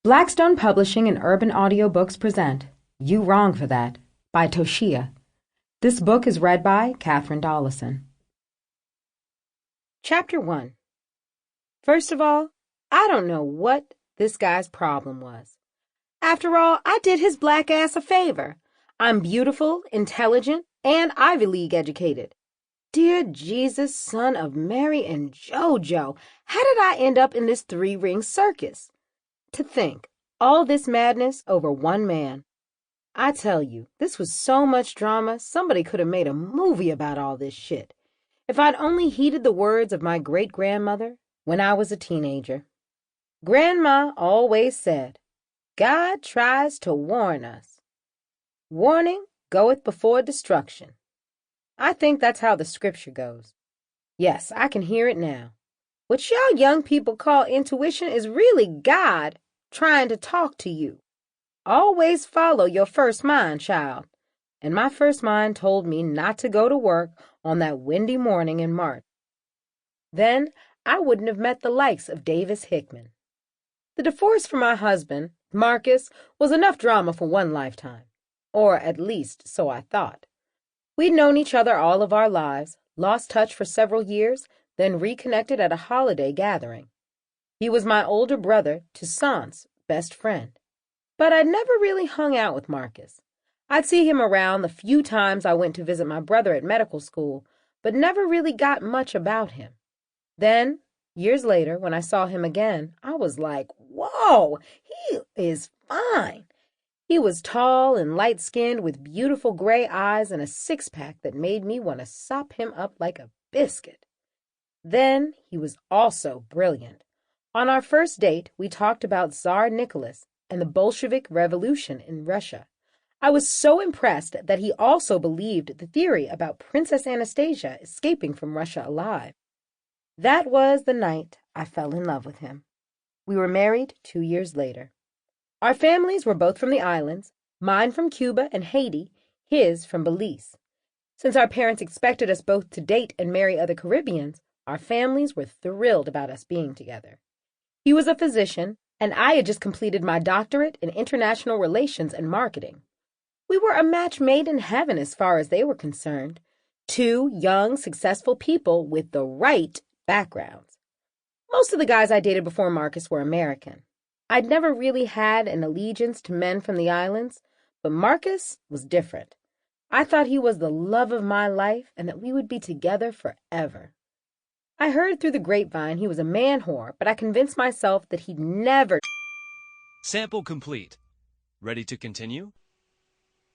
Blackstone Publishing and Urban Audiobooks present You Wrong for That by Toshcia. This book is read by Katherine Dollison. Chapter 1. First of all, I don't know what this guy's problem was. After all, I did his black ass a favor. I'm beautiful, intelligent, and Ivy League educated. Dear Jesus, son of Mary and JoJo, how did I end up in this three-ring circus? To think, all this madness over one man. I tell you, this was so much drama, somebody could have made a movie about all this shit. If I'd only heeded the words of my great-grandmother when I was a teenager. Grandma always said, God tries to warn us. Warning goeth before destruction. I think that's how the scripture goes. Yes, I can hear it now. What y'all young people call intuition is really God trying to talk to you. Always follow your first mind, child. And my first mind told me not to go to work on that windy morning in March. Then I wouldn't have met the likes of Davis Hickman. The divorce from my husband, Marcus, was enough drama for one lifetime. Or at least so I thought. We'd known each other all of our lives, lost touch for several years, then reconnected at a holiday gathering. He was my older brother, Toussaint's best friend. But I'd never really hung out with Marcus. I'd see him around the few times I went to visit my brother at medical school, but never really got much about him. Then, years later, when I saw him again, I was like, whoa, he is fine. He was tall and light-skinned with beautiful gray eyes and a six-pack that made me want to sop him up like a biscuit. Then he was also brilliant. On our first date, we talked about Tsar Nicholas and the Bolshevik Revolution in Russia. I was so impressed that he also believed the theory about Princess Anastasia escaping from Russia alive. That was the night I fell in love with him. We were married 2 years later. Our families were both from the islands, mine from Cuba and Haiti, his from Belize. Since our parents expected us both to date and marry other Caribbeans, our families were thrilled about us being together. He was a physician, and I had just completed my doctorate in international relations and marketing. We were a match made in heaven as far as they were concerned. Two young, successful people with the right backgrounds. Most of the guys I dated before Marcus were American. I'd never really had an allegiance to men from the islands, but Marcus was different. I thought he was the love of my life and that we would be together forever. I heard through the grapevine he was a man whore, but I convinced myself that he'd never... Sample complete. Ready to continue?